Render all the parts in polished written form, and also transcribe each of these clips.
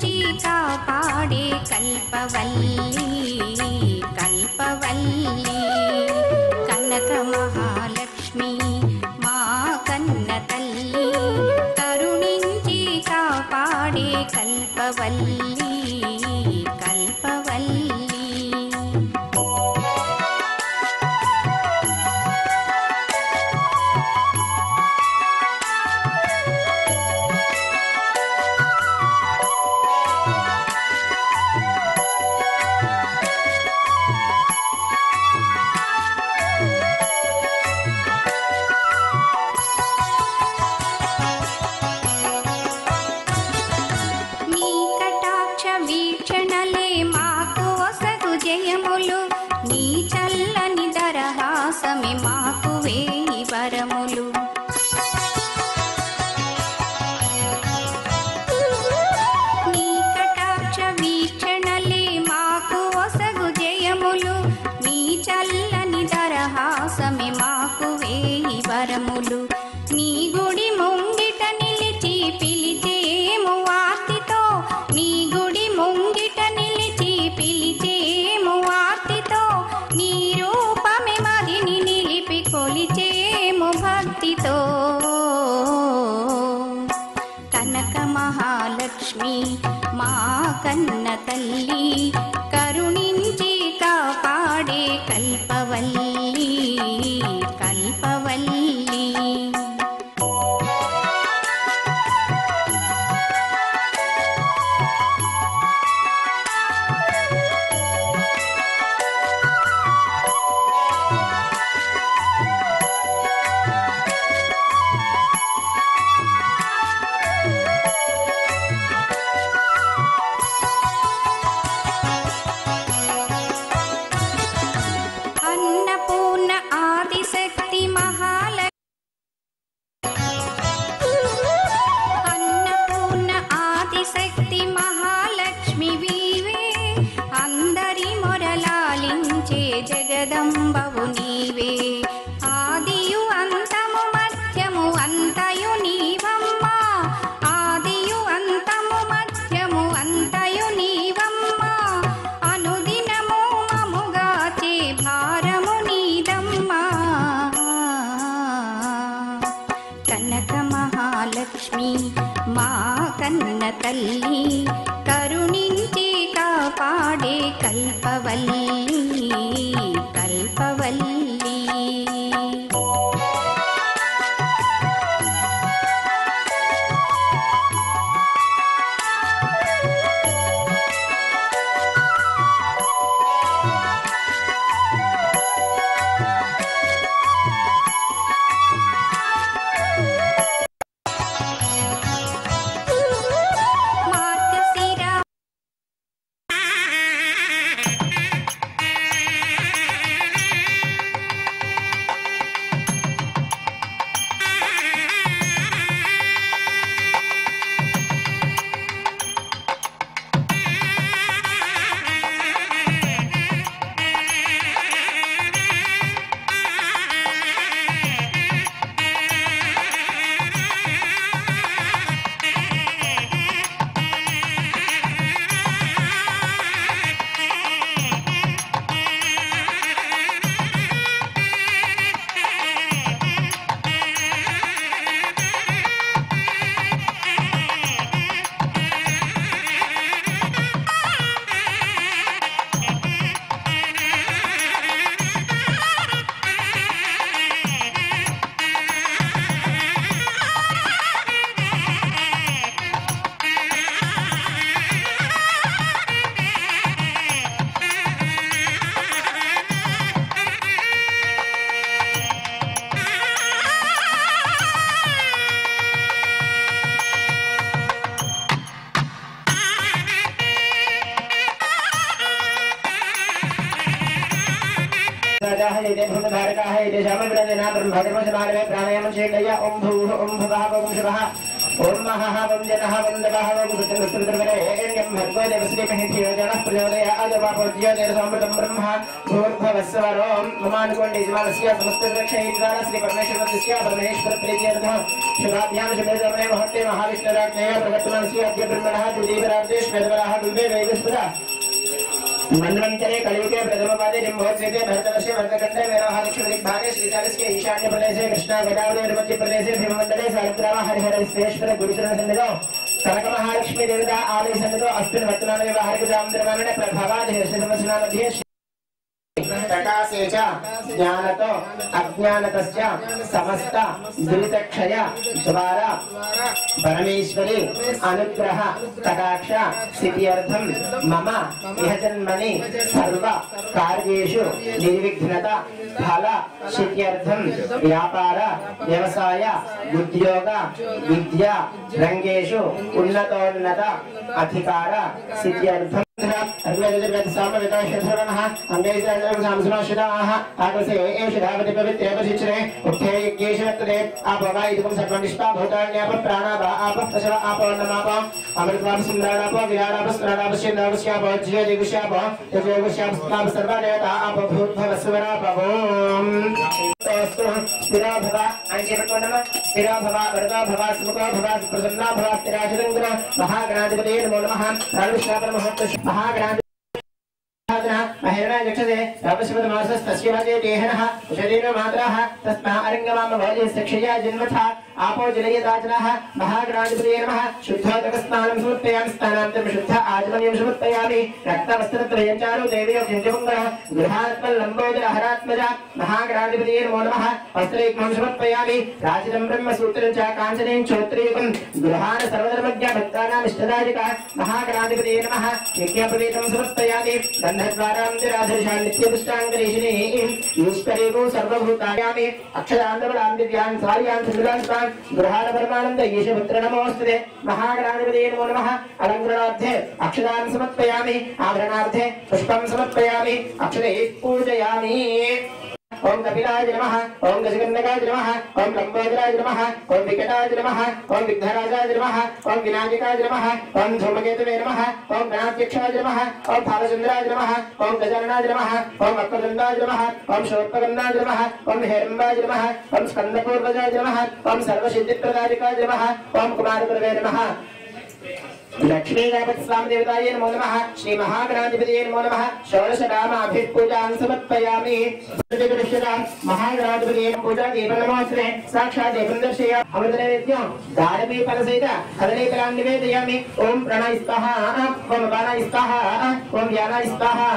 కరుణించి కాపాడే కల్పవల్లి కల్పవల్లి కనక మహాలక్ష్మి మా కన్న తల్లి కరుణించి కాపాడే కల్పవల్లి కల్పవల్లి వీక్షణలే మాకు వసగు జయములు నీ చల్లని దరహాసమే మాకు వేయి వరములు నీ కటాక్ష వీక్షణలే మాకు వసగు జయములు నీ చల్లని దరహాసమే మాకు వేయి వరములు నీ గుడి ముంగిట నిలిచి పిలిచేము ఆర్తితో నీ గుడి ముంగిట నిలిచి పిలిచేము ఆర్తితో నీ రూపమే మదిని నిలిపి కొలిచేము భక్తితో కనక మహాలక్ష్మి మా కన్న తల్లి కరుణించి కాపాడే కల్పవల్లి కల్పవల్లి అన్నపూర్ణ ఆదిశక్తి మహాలక్ష్మి వీవే అందరి మొరలాలించే జగదంబవు నీవే ఆదియు అంతము మధ్యము అంతయు నీవమ్మ ఆదియు అంతము మధ్యము అంతయు నీవమ్మ అనుదినము మముగాచే భారము నీదమ్మా కనక మహాలక్ష్మి మా కన్న తల్లి కరుణించి కాపాడే కల్పవల్లి కల్పవల్లి ये भूमधारका है ये श्याम ब्रजनाथ ब्रह्मधर्म समालय प्राणायाम शेखया ओम भूः ओम भुवः ओम शिवः ओम महः वं जनः वन्दवः वं कृतकृतकृतवरेण्यं भर्गो देवस्य महेन्द्रियो जनः प्रचोदयात् वापोज्योतिरसमृतं ब्रह्म भूर्भुवस्सवरों ममानुकोण्डे यजमानस्य समस्तरक्षणेन्द्राः श्री परमेश्वरस्य परमेश्वर प्रीत्यर्थं शुभाभ्यां शुभे मुहूर्ते महाविष्णुराज्ञया प्रवर्तमानस्य अद्य ब्रह्मणः द्वितीयरात्रेष्वेदवराः दुर्वे वैवस्पदा मन्वंतरे कलियुगे प्रथमपादे जम्बोत्सवे भरतवर्षे भरतखण्डे मेरोहादक्षिणदिग्भागे श्रीशैलस्य ईशान्य प्रदेशे कृष्णा गोदावरी मध्य प्रदेशे भीममण्डले सारग्राम हरिहर विश्वेश्वर गुरुचरण सन्निधौ कनक महालक्ष्मी देवता आलय सन्निधौ अस्मिन् वर्तमान व्यवहारिक जामद्रमाणे प्रभावादि श्रीसमस्नामध्ये प्रकाशे च ज्ञानतो अज्ञानतश्च समस्त दुरितक्षय द्वारा परमेश्वरी अनुग्रह कटाक्ष सिद्ध्यर्थं मम इह जन्मनि सर्व कार्येषु निर्विघ्नता फल सिद्ध्यर्थं व्यापार व्यवसाय उद्योग विद्या रंगेषु उन्नतोन्नत अधिकार सिद्ध्यर्थं महिरणा जक्षसे रावश्वत मासस्तस्य भजे देहनः शरीर मात्रः तस्मा अरंगमाम भजे सक्षया जन्मथा आपो जलयदाचनः महागणाधिपतये नमः शुद्धोदकस्नानं समर्पयामि स्नानान्तरं शुद्ध आचमनीयं समर्पयामि रक्तवस्त्रत्रयं चारु देवीयं जिञ्जमङ्गलः गृहात्मलम्बोदरहरात्मजा महागणाधिपतये नमो नमः वस्त्रैकमं समर्पयामि राजितं ब्रह्मसूत्रं च काञ्चनेन चोत्रीकं गृहान सर्वधर्मज्ञ भक्तानाम् इष्टदायिका महागणाधिपतये नमः यज्ञोपवीतं समर्पयामि गन्धद्वारां राधर्षां नित्यपुष्टाङ्गरेशिनी ईश्वरेगो सर्वभूतायामि अक्षरान्तबलां दिव्यान् सार्यान् सुन्दरान् गृहाण परमानंद ईशपुत्र नमोस्तुते महागणाधिपतये नमो नमः अलंकरणार्थे अक्षरान् समर्पयामि आभरणार्थे पुष्पं समर्पयामि अक्षरैः पूजयामि ओम कपिलाय नमः ओम गजगन्धकाय नमः ओम लंबोदराय नमः ओम विकटाय नमः ओम विघ्नराजाय नमः ओम विनायकाय नमः ओम धूमकेतवे नमः ओम गणाध्यक्षाय नमः ओम भालचंद्राय नमः ओम गजाननाय नमः ओम अक्कदंडाय नमः ओम शोत्पगन्धाय नमः ओम हेरम्बाय नमः ओम स्कंदपूर्वजाय नमः ओम सर्वसिद्धिप्रदायकाय नमः ओम कुमारगुरवे नमः लक्ष्मी गणपति स्वामी देवताये नमो नमः श्री महागणाधिपतये नमो नमः षोडश नामाभिः पूजां समर्पयामि महागणाधिपतये पूजा दीपं नमोऽस्ते साक्षात् दीपं दर्शयामि अमृतनैवेद्यं दानवी फलसहित कदलीफलान् निवेदयामि ओम प्राणाय स्वाहा ओम अपानाय स्वाहा ओम व्यानाय स्वाहा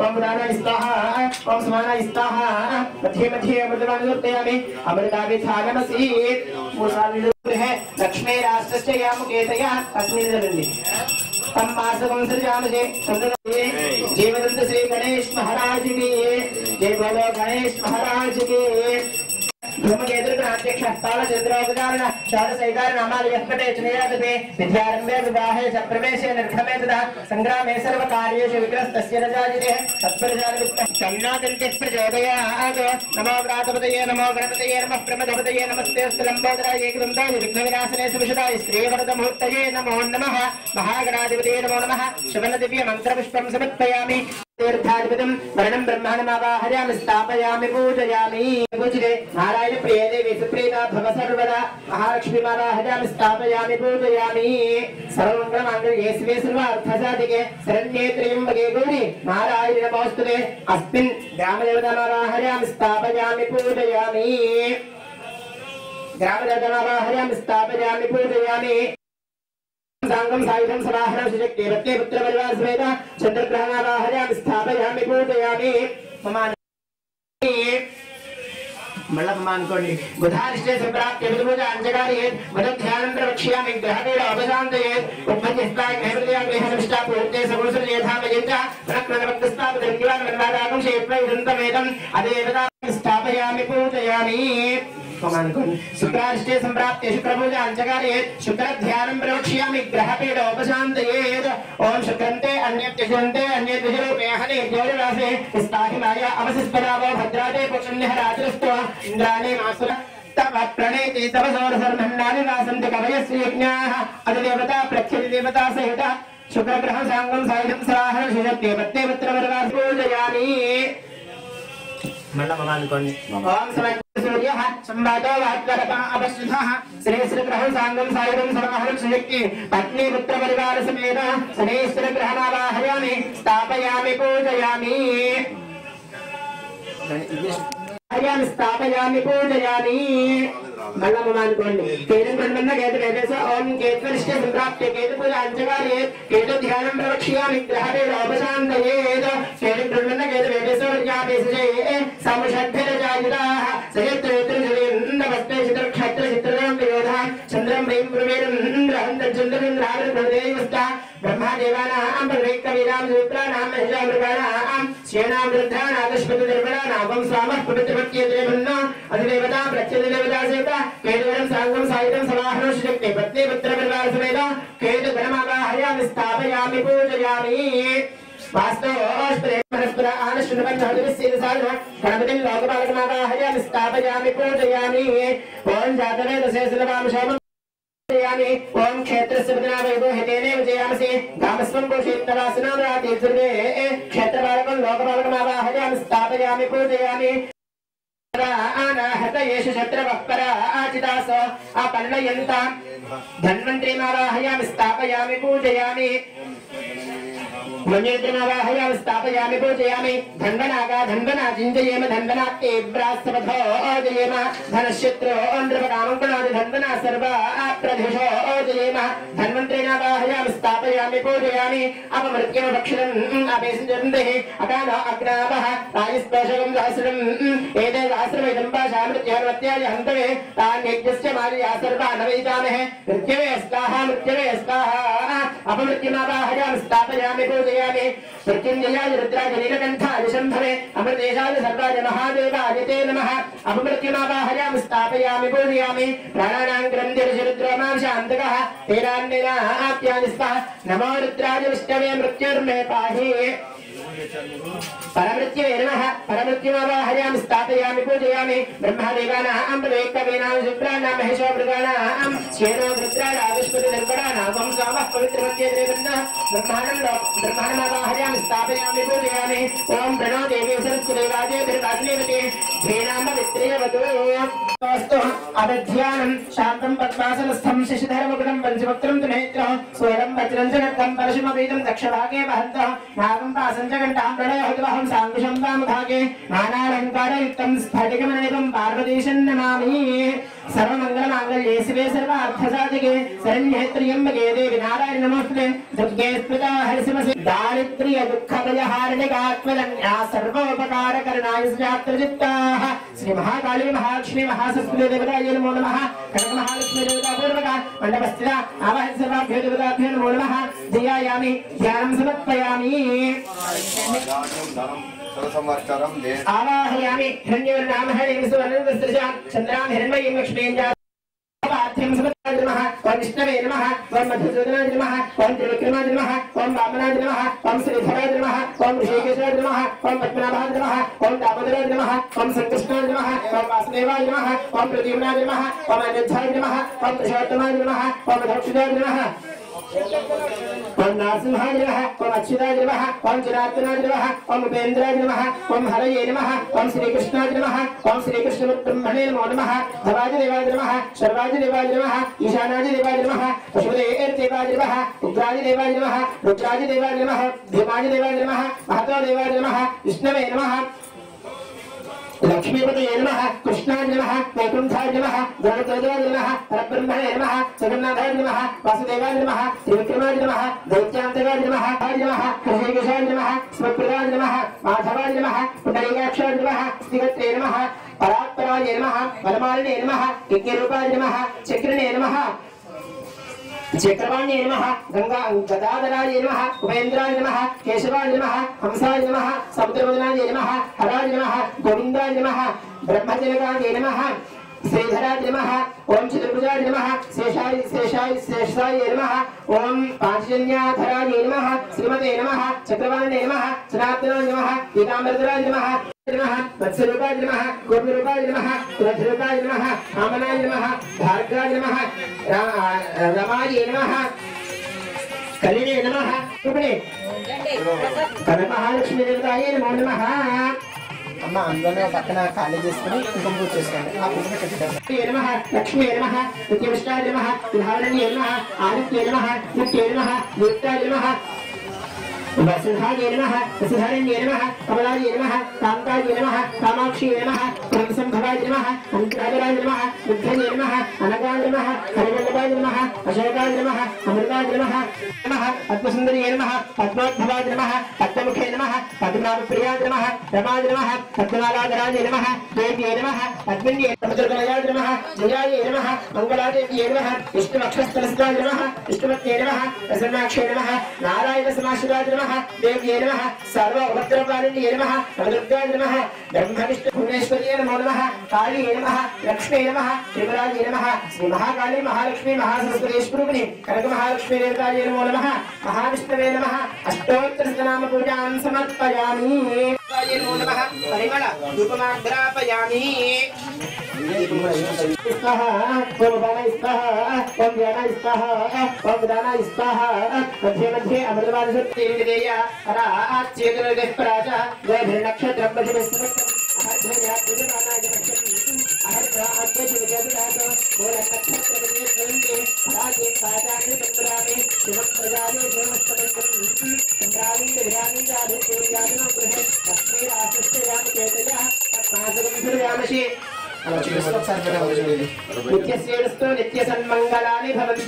ओम उदानाय स्वाहा ओम समानाय स्वाहा मध्ये मध्ये अमृतवान् समर्पयामि अमृताभिधानमसि है लक्ष्मी राष्ट्रस्य यामुकेतया अस्मिन् जगति तम मासकं सृजामहे जीवदन्त श्री गणेश महाराज की जय बोलो गणेश महाराज की धूमकेतुर्गणाध्यक्ष तालचंद्रोपचारण षोडशैकार नामालयस्पटे चनेयादपे विद्यारम्भे विवाहे च प्रवेशे निर्गमे तथा संग्रामे सर्वकार्येषु विग्रस्तस्य न जायते तन्नादन्तिः प्रचोदयात् नमो व्रातपतये नमो गणपतये नमः प्रमदपतये नमस्तेऽस्तु लम्बोदराय एकदन्ताय विघ्नविनाशने सुविशदाय श्रीवरदमुहूर्तये नमो नमः महागणाधिपतये नमो नमः शिवनदिव्यमन्त्रपुष्पं समर्पयामि तीर्थाधिपतिं वर्णं ब्रह्माण्डमावाहयामि स्थापयामि पूजयामि पूजिते नारायण प्रिये देवी सुप्रीता भव सर्वदा महालक्ष्मी मावाहयामि स्थापयामि पूजयामि सर्वमङ्गलमाङ्गल्ये शिवे सर्वार्थसाधिके शरण्ये त्र्यम्बके गौरी नारायणि नमोऽस्तुते अस्मिन् ग्रामदेवतामावाहयामि स्थापयामि पूजयामि ग्रामदेवतामावाहयामि स्थापयामि पूजयामि सांगम सायुधम समाहरम सुजक्ते वत्ते पुत्र परिवार समेत चंद्रग्रहणावाहयामि स्थापयामि पूजयामि ममानि मल्लम्मान कोण्डि बुधारिष्टे संप्राप्य बुधपूजा अंजगारिये बुधध्यानं प्रवक्ष्यामि ग्रहणेन अवशान्तये उपपञ्चस्ताय नैवेद्यां गृहनिष्ठा पूर्ते सगुणसुर यथामयञ्च प्रक्रणवक्तस्तापदर्गिवान् मन्दादाकं शेप्लैदन्तमेदम् अदेवतां स्थापयामि पूजयामि शुक्राष्टे संप्राप्ते शुक्रपूजा अंचकारे शुक्रध्यानं प्रवक्ष्यामि ग्रहपीड उपशान्तयेत् ओम शुक्रन्ते अन्यत्यजन्ते अन्यद्विजरूपे हने ज्योतिरासे स्थाहि माया अवसिस्पदावो भद्राते पुष्ण्यः रात्रिस्तो इंद्राणे मासुर तव प्रणेति तव सौरसर्वन्नानि वासन्ति कवयस्य यज्ञाः अधिदेवता प्रत्यधिदेवता सहित शुक्रग्रहं साङ्गं सायुधं सवाहनं शिशक्ते पत्ते पुत्रवरवास पूजयामि ओम सूर्यः संवादो वाक्करतः अपश्रुतः श्रेष्ठग्रहं साङ्गं सायुधं सवाहनं शिशक्ते पत्नी पुत्रपरिवार समेत श्रेष्ठग्रहमावाहयामि स्थापयामि पूजयामि स्थापयामि पूजयामि मल्लममानुकोंडि केतु ब्रह्मन्न केतु वेदेश ओम केतुनिष्ठे संप्राप्ते केतु पूजा अंचकार्ये केतु ध्यानं प्रवक्ष्यामि ग्रहवे लोपशान्तयेत केतु ब्रह्मन्न केतु वेदेश विज्ञापेसजे समषड्भिरजायुधाः सयत्रेत्रजलेन्द्रवस्ते चित्रक्षत्रचित्रं वियोधा चन्द्रं प्रेम प्रवेदं इन्द्रहन्तचन्द्रेन्द्रावृतदेवस्ता ब्रह्मादेवानां प्रवेक्कवीनां सूत्राणां महिषामृगाणां श्येनां वृद्धानागश्वतनिर्मलानां वंशामः पवित्रपत्येन्द्रेभन्नो अधिदेवता प्रत्यधिदेवता सेवता केतुवरं साङ्गं सायुधं समाहनो शिशक्ते पत्नी पुत्रपरिवार समेत केतुगणमावाहयामि स्थापयामि पूजयामि वास्तव परस्पर आनश्वनबन्धहृदिस्येदसाधना गणपतिं लोकपालकमावाहयामि स्थापयामि पूजयामि ओं जातवेदशेषलवामशामं ओम क्षेत्रस्य विद्नावैभो हितेनेव जयामसि गामस्वं गोषेत्तवासनामराति सर्वे क्षेत्रपालकं लोकपालकमावाहयामि स्थापयामि पूजयामि अनाहतयेष शत्रवः पराजितास अपन्नयन्तां धन्वन्त्रीमावाहयामि स्थापयामि पूजयामि मन्येन्द्रमावाहयामि स्थापयामि पूजयामि धन्वनागा धन्वना चिञ्जयेम धन्वनात्तेभ्रास्तपथो जयेम धनशत्रो नृपकामङ्कणादि धन्वना सर्वा प्रधिषो जयेम धन्वन्त्रेणावाहयामि स्थापयामि पूजयामि अपमृत्युमभक्षितम् अपेसञ्जन्देः अकानो अग्नावः राजस्पर्शकं सहस्रम् एते सहस्रमेदम्बाशामृत्युहर्वत्याय हन्तवे तान्यज्ञस्य मार्या सर्वा नवैतामहे मृत्यवे स्वाहा अपमृत्युमावाहयामि स्थापयामि पूजयामि मृत्युञ्जयाय रुद्राय नीलकण्ठाय शम्भवे अमृतेशाय सर्वाय महादेवाय ते नमः अपमृत्युमावाहयामि स्थापयामि पूजयामि प्राणानां ग्रन्थिर्षरुद्रो मां शान्तकः तेनान्नेन आप्यानि स्वः नमो रुद्राय विष्णवे मृत्युर्मे पाहि परमृत्युवे नमः परमृत्युमावाहयामि स्थापयामि पूजयामि ब्रह्मदेवानां प्रवेक्कवीनां शुक्राणां महेशोमृगाणां श्येनो रुद्राणागश्वतनिर्मलानां वंशामः पवित्रपत्येन्द्रेभन्नः ब्रह्माण्डमावाहयामि स्थापयामि पूजयामि ओम प्रणो देवी सरस्वती देवादेवते धेनामवित्रेवतु अस्तु अदध्यानं शान्तं पद्मासनस्थं शशिधरमुकुटं पंचवक्त्रं तु नेत्रं स्वरं वज्रं च नक्तं परशुमवेदं दक्षभागे वहन्तः नागं पासं च घण्टां प्रणयहृद्वहं साङ्कुशं वामभागे नानालङ्कारयुक्तं स्फटिकमणिकं पार्वतीशं नमामि सर्वमङ्गलमाङ्गल्ये शिवे सर्वार्थसाधिके शरण्ये त्र्यम्बके देवी नारायणि नमोऽस्तुते दुर्गे स्मृता हरिसिमसि दारिद्र्य दुःखभयहारिणिकात्मजन्या सर्वोपकारकरणाय सुजात्रचित्ताः श्री महाकाली महालक्ष्मी महासरस्वती देवतायै नमो नमः कनक महालक्ष्मी देवता पूर्वका मण्डपस्थिता आवाहन सर्वाभ्यो देवताभ्यो नमो नमः ध्यायामि ध्यानं समर्पयामि आवाहयामि हिरण्यवर्णां हरिं सुवर्णवस्त्रजां चन्द्रां हिरण्मयीं लक्ष्मीं पार्थ्यं सुभद्राय नमः ओम विष्णवे नमः ओम मधुसूदनाय नमः ओम त्रिविक्रमाय नमः ओम वामनाय नमः ओम श्रीधराय नमः ओम ऋषिकेशाय नमः ओम पद्मनाभाय नमः ओम दामोदराय नमः ओम संकृष्णाय नमः ओम वासुदेवाय नमः ओम प्रद्युम्नाय नमः ओम अनिरुद्धाय नमः ओम पुरुषोत्तमाय नमः ओम दक्षिणाय नमः ओम नरसिंहाय नमः ओम अच्युताय नमः ओम जनार्दनाय नमः ओम उपेन्द्राय नमः ओम हरये नमः ओम श्रीकृष्णाय नमः ओम श्रीकृष्णब्रह्मणे नमो नमः धवाय देवाय नमः शर्वाय देवाय नमः ईशानाय देवाय नमः पशुपतेर्देवाय नमः उग्राय देवाय नमः रुद्राय देवाय नमः भीमाय देवाय नमः महतो देवाय नमः विष्णवे नमः लक्ष्मीपतये नमः कृष्णाय नमः वैकुण्ठाय नमः गणपतये नमः परब्रह्मणे नमः जगन्नाथाय नमः वासुदेवाय नमः त्रिविक्रमाय नमः दैत्यान्तकाय नमः ऋषिकेशाय नमः स्मृतप्रदाय नमः माधवाय नमः पुण्डरीकाक्षाय नमः स्थिगत्रे नमः परात्पराय नमः वनमालिने नमः यज्ञरूपाय नमः चक्रिणे नमः चक्रवाण्ये नमः गदाधराय नमः उपेन्द्राय नमः केशवाय नमः हंसाय नमः समुद्रवदनाय नमः हराय नमः गोविन्दाय नमः ब्रह्मजनकाय नमः श्रीधराय नमः ओम चतुर्भुजाय नमः शेषाय नमः ओम पांचजन्याधराय नमः श्रीमते नमः चक्रवाण्ये नमः सनातनाय नमः पीताम्बरधराय नमः नमः वत्सरूपाय नमः गोपरूपाय नमः तुलसीरूपाय नमः कामनाय नमः भार्गाय नमः रमाय नमः कलिने नमः रूपिणे महालक्ष्मी देवताय नमो नमः అమ్మ అందులోనే పక్కన ఖాళీ చేసుకుని కుంకుమ పూజ చేసుకోండి ఆ కుంకుమ కట్టి నమః లక్ష్మీ నమః నిత్యవిష్టాయ నమః విధారణ్యే నమః ఆదిత్యే నమః నిత్యే నమః నిత్యాయ నమః वसुधाय नमः वसुधारण्ये नमः कमलाय नमः कान्ताय नमः कामाक्षी नमः ब्रह्मसंभवाय नमः अन्तराय नमः बुद्धये नमः अनगाय नमः हरिवल्लभाय नमः अशोकाय नमः अमृताय नमः नमः पद्मसुन्दर्ये नमः पद्मोद्भवाय नमः पद्ममुखे नमः पद्मनाभप्रियाय नमः रमाय नमः पद्मनालाधराय नमः देव्ये नमः पद्मिन्ये समुद्रतनयाय नमः जयाय नमः मङ्गलादेव्ये नमः विष्णुवक्षस्थलस्ताय नमः विष्णुपत्न्ये नमः प्रसन्नाक्षे नमः नारायणसमाश्रिताय नमः देव्ये नमः सर्व उपद्रवकारिण्ये नमः नवदुर्गाय नमः ब्रह्मविष्णुभुवनेश्वर्ये नमो नमः कालिये नमः लक्ष्मी नमः त्रिपुरायै नमः श्री महाकाली महालक्ष्मी महासरस्वतीस्वरूपिणी कनकमहालक्ष्मी देवतायै नमो नमः महाविष्णवे नमः अष्टोत्तरनाम पूजां समर्पयामि नमो नमः परिमल धूपमाग्रापयामि स्वाहा ओम दाना स्वाहा ओम ज्ञाना स्वाहा ओम दाना स्वाहा मध्ये मध्ये अमृतवाद सत्तेन्द्रिय अरा चेतनदेव प्राजा जय नक्षत्रं बलिस्मृतं अहर्धया पूजनाय नक्षत्रं अहर्धा अद्वैतविजयदातो बोल नक्षत्रविजयन्ते राजे पादानि चन्द्रानि शिवं प्रजाने देवस्तमन्तं चन्द्रानि विरानि जाधे यादनो गृहे तस्मै आशिष्टे याम चेतया तस्मात् सर्वयामशि नित्यश्रेयस्तु नित्यसन्मङ्गलानि भवन्तु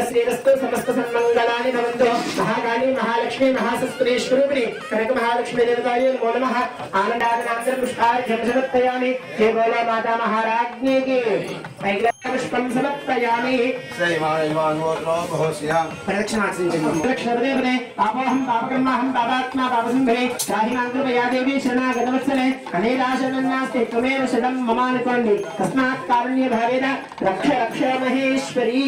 श्रेयस्तु समस्त सन्मङ्गलानि भवन्तु महाकाली महालक्ष्मी महासरस्वतीस्वरूपिणी कनकमहालक्ष्मी देवतायै नमो नमः आनन्दादनान्तरं पुष्पार्घ्यं समर्पयामि हे गोला माता महाराज्ञी की पुष्पं समर्पयामि प्रदक्षिणार्चने पापोऽहं पापकर्माहं पापात्मा पापसंभवे त्राहिमां कृपया देवी शरणागतवत्सले अनेकाशनन्नास्ति त्वमेव शरणं ममानुकोण्डि तस्मात् कारुण्यभावेन रक्ष रक्ष महेश्वरी।